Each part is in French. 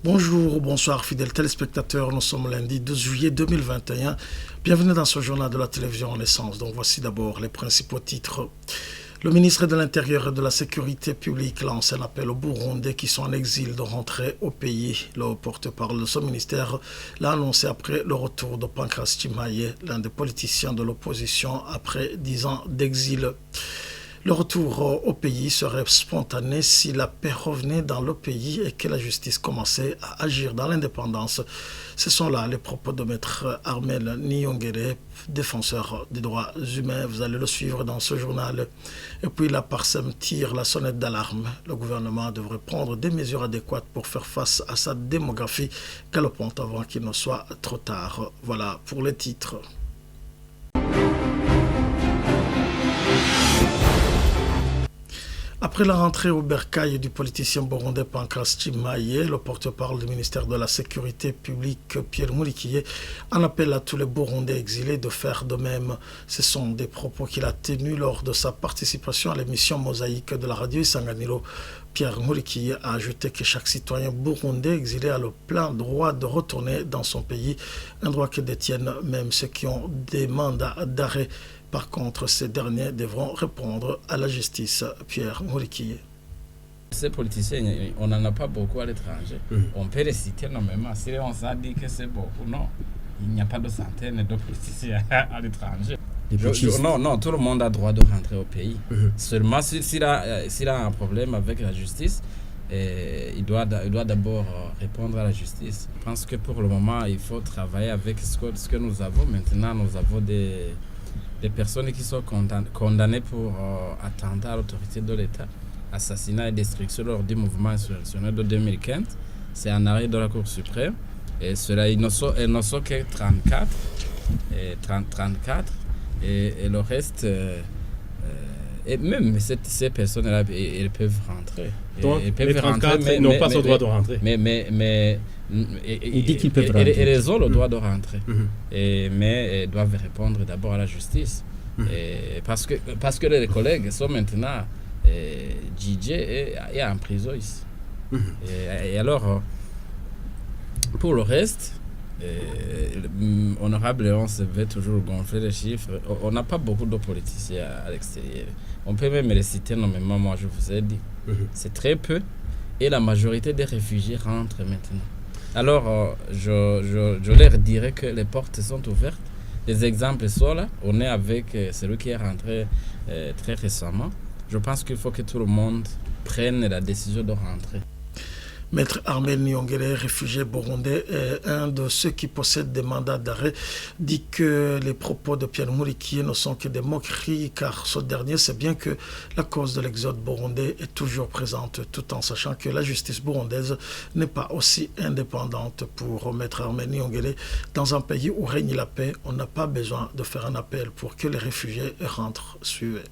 Bonjour, bonsoir fidèles téléspectateurs, nous sommes lundi 12 juillet 2021. Bienvenue dans ce journal de la télévision Renaissance. Donc voici d'abord les principaux titres. Le ministre de l'Intérieur et de la Sécurité publique lance un appel aux Burundais qui sont en exil de rentrer au pays. Le porte-parole de ce ministère l'a annoncé après le retour de Pancras Chimaye, l'un des politiciens de l'opposition après 10 ans d'exil. Le retour au pays serait spontané si la paix revenait dans le pays et que la justice commençait à agir dans l'indépendance. Ce sont là les propos de maître Armel Niongere, défenseur des droits humains. Vous allez le suivre dans ce journal. Et puis la PARSEM tire la sonnette d'alarme. Le gouvernement devrait prendre des mesures adéquates pour faire face à sa démographie galopante avant qu'il ne soit trop tard. Voilà pour les titres. Après la rentrée au bercail du politicien burundais Pancras Chimaye, le porte-parole du ministère de la Sécurité publique Pierre Murikiye en appelle à tous les Burundais exilés de faire de même. Ce sont des propos qu'il a tenus lors de sa participation à l'émission Mosaïque de la radio Isanganiro. Pierre Murikiye a ajouté que chaque citoyen burundais exilé a le plein droit de retourner dans son pays, un droit que détiennent même ceux qui ont des mandats d'arrêt. Par contre, ces derniers devront répondre à la justice. Pierre Murikiye. Ces politiciens, on n'en a pas beaucoup à l'étranger. On peut les citer nommément. Si on s'est dit que c'est beaucoup, non. Il n'y a pas de centaines de politiciens à l'étranger. Non, tout le monde a droit de rentrer au pays. Seulement, s'il a un problème avec la justice, il doit d'abord répondre à la justice. Je pense que pour le moment, il faut travailler avec ce que nous avons. Maintenant, nous avons des personnes qui sont condamnées pour attentat à l'autorité de l'État, assassinat et destruction lors du mouvement insurrectionnel de 2015. C'est un arrêt de la Cour suprême. Et cela, ils ne sont que 34. Et le reste, et même ces personnes-là, elles peuvent rentrer. Donc, les 34 n'ont pas ce droit de rentrer. Mais il dit qu'ils peuvent rentrer. Et ils ont le droit de rentrer. Mais ils doivent répondre d'abord à la justice. Parce que les collègues sont maintenant DJ est en prison ici. Et alors, pour le reste, honorable Léon veut toujours gonfler les chiffres. On n'a pas beaucoup de politiciens à l'extérieur. On peut même les citer nommément, moi je vous ai dit. C'est très peu. Et la majorité des réfugiés rentrent maintenant. Alors, je leur dirais que les portes sont ouvertes. Les exemples sont là. On est avec celui qui est rentré très récemment. Je pense qu'il faut que tout le monde prenne la décision de rentrer. Maître Armel Niongere, réfugié burundais, un de ceux qui possèdent des mandats d'arrêt, dit que les propos de Pierre Murikiye ne sont que des moqueries, car ce dernier sait bien que la cause de l'exode burundais est toujours présente, tout en sachant que la justice burundaise n'est pas aussi indépendante. Pour Maître Armel Niongere, dans un pays où règne la paix, on n'a pas besoin de faire un appel pour que les réfugiés rentrent. Suivez.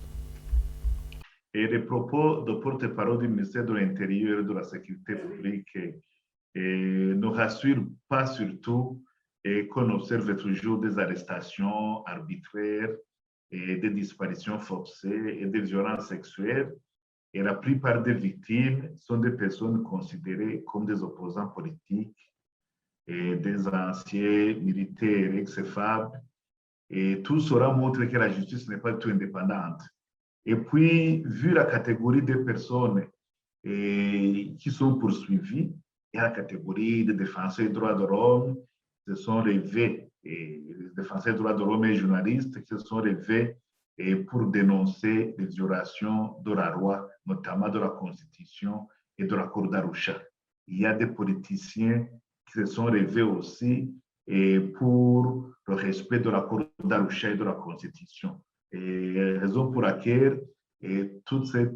Et les propos de porte-parole du ministère de l'Intérieur et de la Sécurité publique nous rassurent pas surtout et qu'on observe toujours des arrestations arbitraires et des disparitions forcées et des violences sexuelles. Et la plupart des victimes sont des personnes considérées comme des opposants politiques et des anciens militaires ex-FAB. Et tout cela montre que la justice n'est pas du tout indépendante. Et puis, vu la catégorie des personnes qui sont poursuivies, il y a la catégorie des défenseurs des droits de l'homme, ce sont les défenseurs des droits de l'homme et journalistes qui se sont levés pour dénoncer les violations de la loi, notamment de la Constitution et de l'accord d'Arusha. Il y a des politiciens qui se sont levés aussi pour le respect de l'accord d'Arusha et de la Constitution. Et raison pour laquelle toutes ces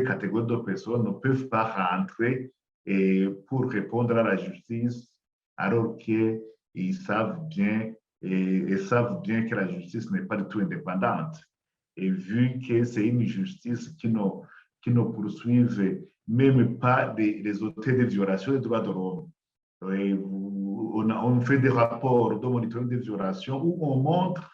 catégories de personnes ne peuvent pas rentrer pour répondre à la justice, alors qu'ils savent bien que la justice n'est pas du tout indépendante. Et vu que c'est une justice qui ne poursuive même pas les auteurs des violations des droits de l'homme. On fait des rapports de monitoring des violations où on montre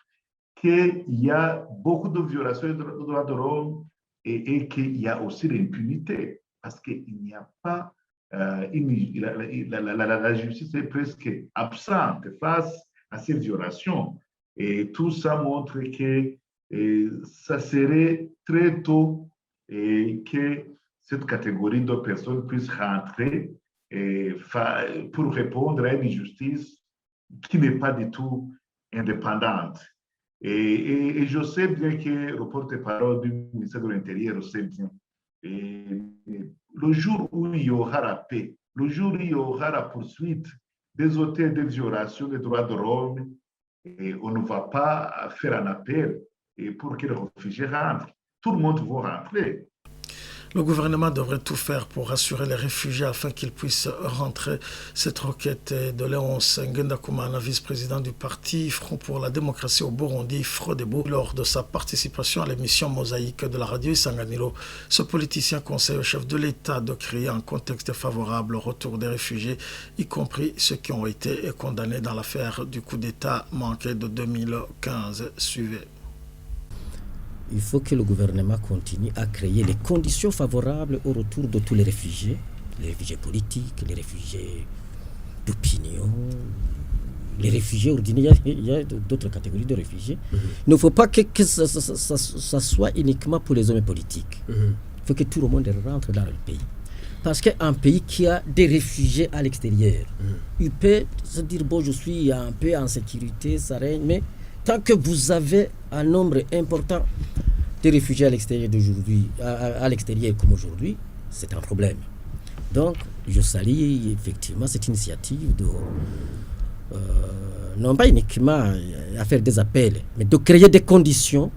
qu'il y a beaucoup de violations des droits de l'homme et qu'il y a aussi l'impunité, parce qu'il n'y a pas la justice est presque absente face à ces violations. Et tout ça montre que ça serait très tôt et que cette catégorie de personnes puisse rentrer pour répondre à une justice qui n'est pas du tout indépendante. Et je sais bien que le porte-parole du ministère de l'Intérieur sait bien. Et le jour où il y aura la paix, le jour où il y aura la poursuite des auteurs de violations des droits de l'homme, on ne va pas faire un appel pour que les réfugiés rentrent. Tout le monde va rentrer. Le gouvernement devrait tout faire pour rassurer les réfugiés afin qu'ils puissent rentrer. Cette requête est de Léonce Ngendakumana, vice-président du parti Front pour la démocratie au Burundi, Frodebo, lors de sa participation à l'émission Mosaïque de la radio Isanganiro. Ce politicien conseille au chef de l'État de créer un contexte favorable au retour des réfugiés, y compris ceux qui ont été condamnés dans l'affaire du coup d'État manqué de 2015. Suivez. Il faut que le gouvernement continue à créer les conditions favorables au retour de tous les réfugiés politiques, les réfugiés d'opinion, les réfugiés ordinaires. Il y a d'autres catégories de réfugiés. Il ne faut pas que ça soit uniquement pour les hommes politiques. Il faut que tout le monde rentre dans le pays. Parce qu'un pays qui a des réfugiés à l'extérieur, il peut se dire, bon, je suis un peu en sécurité, ça règne, mais tant que vous avez un nombre important de réfugiés à l'extérieur d'aujourd'hui, à l'extérieur comme aujourd'hui, c'est un problème. Donc, je salue effectivement cette initiative de, non pas uniquement à faire des appels, mais de créer des conditions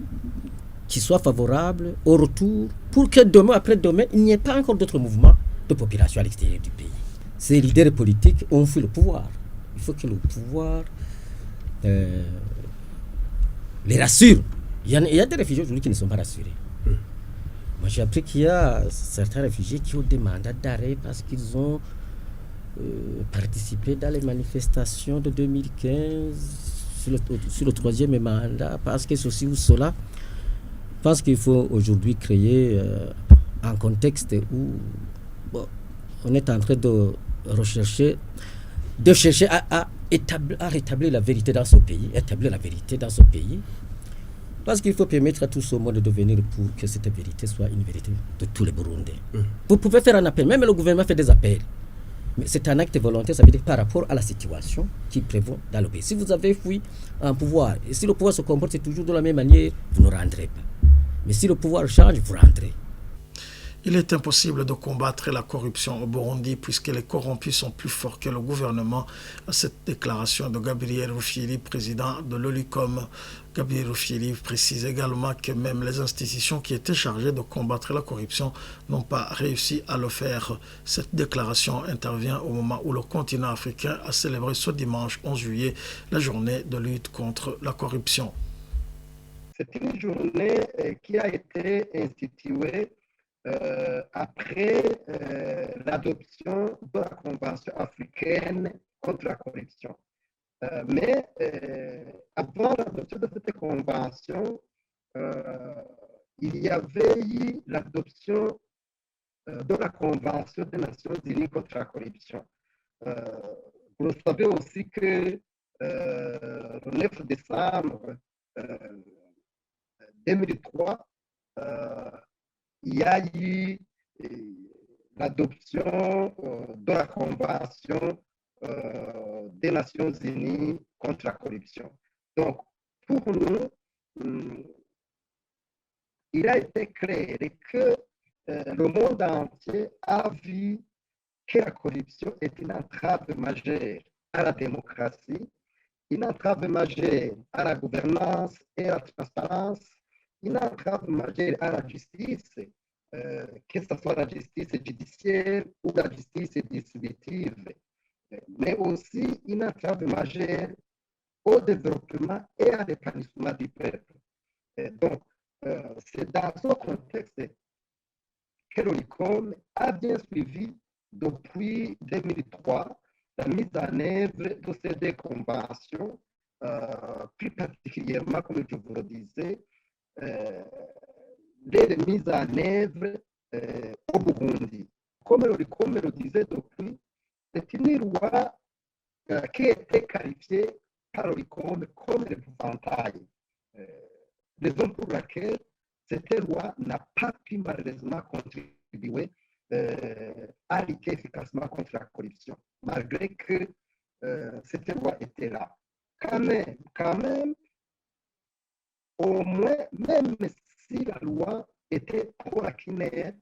qui soient favorables au retour pour que demain, après-demain, il n'y ait pas encore d'autres mouvements de population à l'extérieur du pays. Ces leaders politiques ont fait le pouvoir. Il faut que le pouvoir les rassure. Il y a des réfugiés aujourd'hui qui ne sont pas rassurés. Moi, j'ai appris qu'il y a certains réfugiés qui ont des mandats d'arrêt parce qu'ils ont participé dans les manifestations de 2015 sur le troisième mandat, parce que ceci ou cela. Je pense qu'il faut aujourd'hui créer un contexte où on est en train de chercher à rétablir la vérité dans ce pays, parce qu'il faut permettre à tout ce monde de venir pour que cette vérité soit une vérité de tous les Burundais. Vous pouvez faire un appel, même le gouvernement fait des appels, mais c'est un acte volontaire, ça veut dire par rapport à la situation qui prévaut dans le pays. Si vous avez fui un pouvoir, et si le pouvoir se comporte toujours de la même manière, vous ne rentrez pas. Mais si le pouvoir change, vous rentrez. Il est impossible de combattre la corruption au Burundi puisque les corrompus sont plus forts que le gouvernement. Cette déclaration de Gabriel Rufyiri, président de l'OLUCOM. Gabriel Rufyiri précise également que même les institutions qui étaient chargées de combattre la corruption n'ont pas réussi à le faire. Cette déclaration intervient au moment où le continent africain a célébré ce dimanche 11 juillet la journée de lutte contre la corruption. C'est une journée qui a été instituée après l'adoption de la Convention africaine contre la corruption. Mais avant l'adoption de cette convention, il y avait eu l'adoption de la Convention des Nations Unies contre la corruption. Vous le savez aussi que le 9 décembre 2003, il y a eu l'adoption de la Convention des Nations Unies contre la corruption. Donc, pour nous, il a été clair que le monde entier a vu que la corruption est une entrave majeure à la démocratie, une entrave majeure à la gouvernance et à la transparence, une entrave majeure à la justice, que ce soit la justice judiciaire ou la justice distributive, mais aussi une entrave majeure au développement et à l'épanouissement du peuple. Donc, c'est dans ce contexte que l'OLUCOM a bien suivi depuis 2003 la mise en œuvre de ces deux conventions, plus particulièrement, comme je vous le disais, les mises en œuvre au Burundi. comme le disait depuis, c'est une loi qui a été qualifiée par l'ORICOM comme l'épouvantail. Raison pour laquelle cette loi n'a pas pu malheureusement contribuer à lutter efficacement contre la corruption, malgré que cette loi était là. Quand même, au moins, même si la loi était trop lacunaire,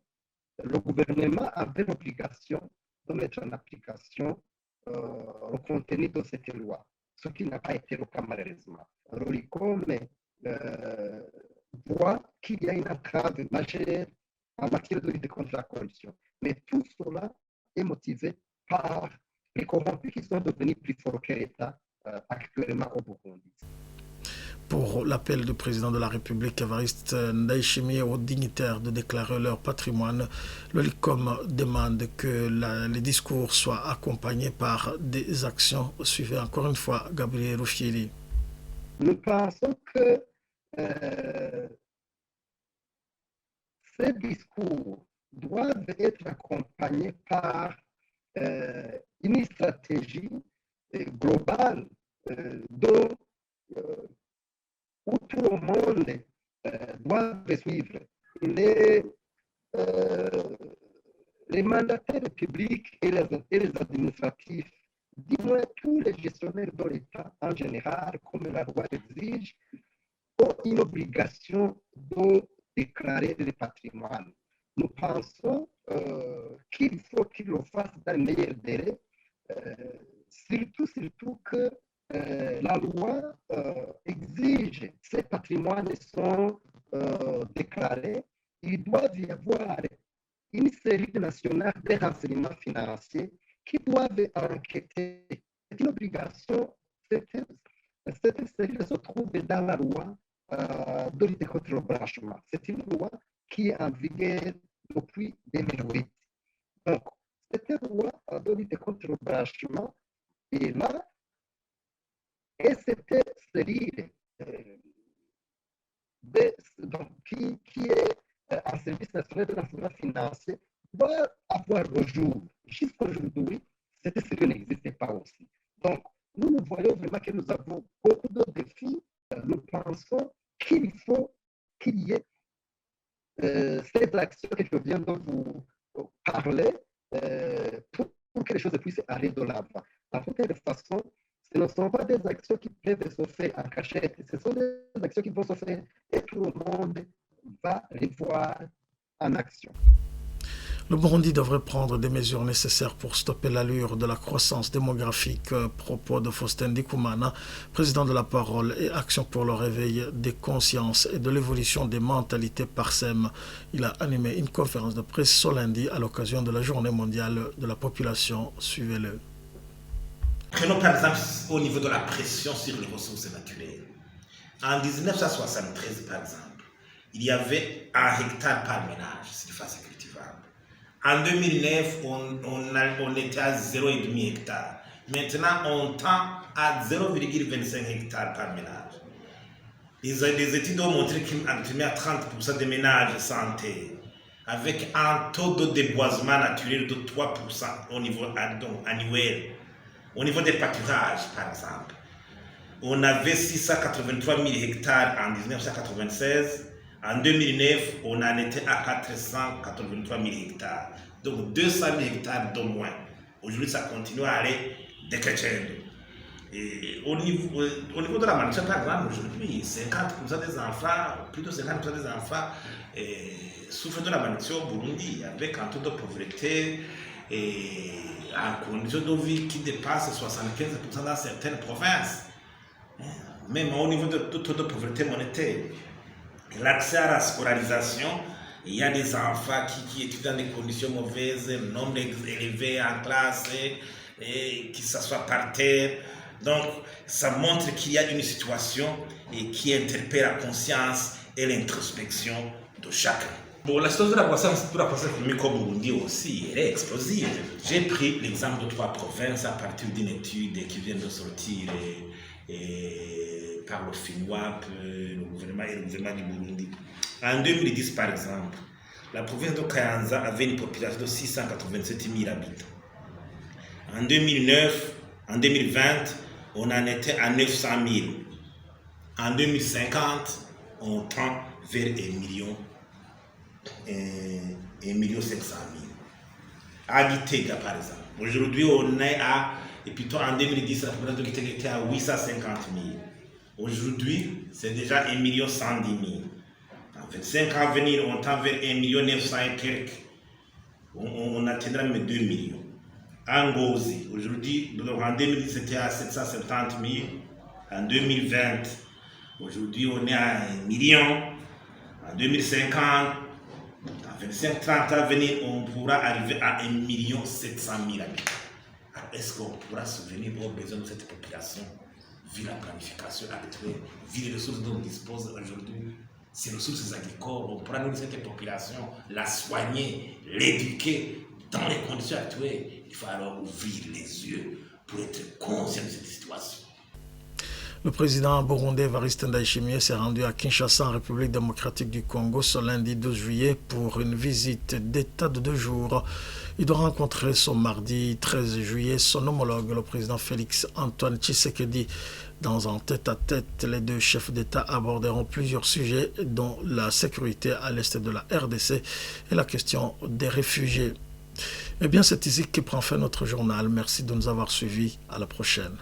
le gouvernement avait l'obligation de mettre en application le contenu de cette loi, ce qui n'a pas été le cas malheureusement. L'ORICOM voit qu'il y a une entrave majeure en matière de lutte contre la corruption. Mais tout cela est motivé par les corrompus qui sont devenus plus forts que l'État actuellement au Burundi. Pour l'appel du président de la République, Évariste Ndayishimiye, aux dignitaires de déclarer leur patrimoine, l'ORICOM demande que les discours soient accompagnés par des actions. Suivez encore une fois Gabriel Rufyiri. Nous pensons que ces discours doivent être accompagnés par une stratégie globale où tout le monde doit suivre. Les mandataires publics et les administratifs, du moins tous les gestionnaires de l'État en général, comme la loi l'exige, ont une obligation de déclarer le patrimoine. Nous pensons qu'il faut qu'ils le fassent dans le meilleur délai, surtout que la loi exige que ces patrimoines sont déclarés. Il doit y avoir une série nationale de renseignements financiers qui doivent enquêter. C'est une obligation. Cette série se trouve dans la loi de lutte contre le blanchiment. C'est une loi qui est en vigueur depuis 2008. Donc, cette loi de lutte contre le blanchiment est là. Et cette série qui est en service national de renseignement financier doit avoir le jour. Jusqu'aujourd'hui, cette série n'existait pas aussi. Donc, nous voyons vraiment que nous avons beaucoup de défis. Nous pensons qu'il faut qu'il y ait ces actions que je viens de vous parler pour que les choses puissent aller de l'avant. En toute façon, ce ne sont pas des actions qui peuvent se faire en cachette, ce sont des actions qui vont se faire et tout le monde va les voir en action. Le Burundi devrait prendre des mesures nécessaires pour stopper l'allure de la croissance démographique. Propos de Faustin Ndikumana, président de la Parole et Action pour le réveil des consciences et de l'évolution des mentalités PARSEM. Il a animé une conférence de presse ce lundi à l'occasion de la Journée mondiale de la population. Suivez-le. Prenons par exemple au niveau de la pression sur les ressources naturelles. En 1973, par exemple, il y avait 1 hectare par ménage, surface cultivable. En 2009, on était à 0,5 hectare. Maintenant, on tend à 0,25 hectares par ménage. Les études ont montré qu'actuellement, 30% des ménages sans terre, avec un taux de déboisement naturel de 3% au niveau annuel. Au niveau des pâturages, par exemple, on avait 683 000 hectares en 1996. En 2009, on en était à 483 000 hectares. Donc 200 000 hectares de moins. Aujourd'hui, ça continue à aller décrescendo. Et au niveau de la malnutrition, par exemple, aujourd'hui, 50% des enfants, plus de 50% des enfants souffrent de la malnutrition au Burundi, avec un taux de pauvreté et en condition de vie qui dépasse 75% dans certaines provinces. Même au niveau de taux de pauvreté monétaire. L'accès à la scolarisation, il y a des enfants qui étudient dans des conditions mauvaises, le nombre élevé en classe, et qui s'assoient par terre. Donc, ça montre qu'il y a une situation qui interpelle la conscience et l'introspection de chacun. Bon, la situation de la croissance économique au Burundi aussi, elle est explosive. J'ai pris l'exemple de 3 provinces à partir d'une étude qui vient de sortir par le FINWAP, le gouvernement et le gouvernement du Burundi. En 2010, par exemple, la province de Kayanza avait une population de 687 000 habitants. En 2020, on en était à 900 000. En 2050, on tend vers 1,5 million. À Gitega, par exemple. Aujourd'hui, on est à, et plutôt en 2010, la population de Gitega était à 850 000. Aujourd'hui, c'est déjà 1,110 million. En 25 ans à venir, on tend vers 1,9 million et quelques. On atteindra même 2 millions. En Ngozi, aujourd'hui, en 2010, c'était à 770 000. En 2020, aujourd'hui, on est à 1 million. En 2050, en 25-30 ans à venir, on pourra arriver à 1,7 million habitants. Est-ce qu'on pourra subvenir aux besoins de cette population, vu la planification actuelle, vu les ressources dont on dispose aujourd'hui, ces ressources agricoles, on pourra nourrir cette population, la soigner, l'éduquer dans les conditions actuelles. Il faut alors ouvrir les yeux pour être conscient de cette situation. Le président burundais Evariste Ndayishimiye s'est rendu à Kinshasa, en République démocratique du Congo, ce lundi 12 juillet pour une visite d'État de 2 jours. Il doit rencontrer ce mardi 13 juillet son homologue, le président Félix Antoine Tshisekedi. Dans un tête-à-tête, les deux chefs d'État aborderont plusieurs sujets, dont la sécurité à l'est de la RDC et la question des réfugiés. Eh bien, c'est ici que prend fin notre journal. Merci de nous avoir suivis. À la prochaine.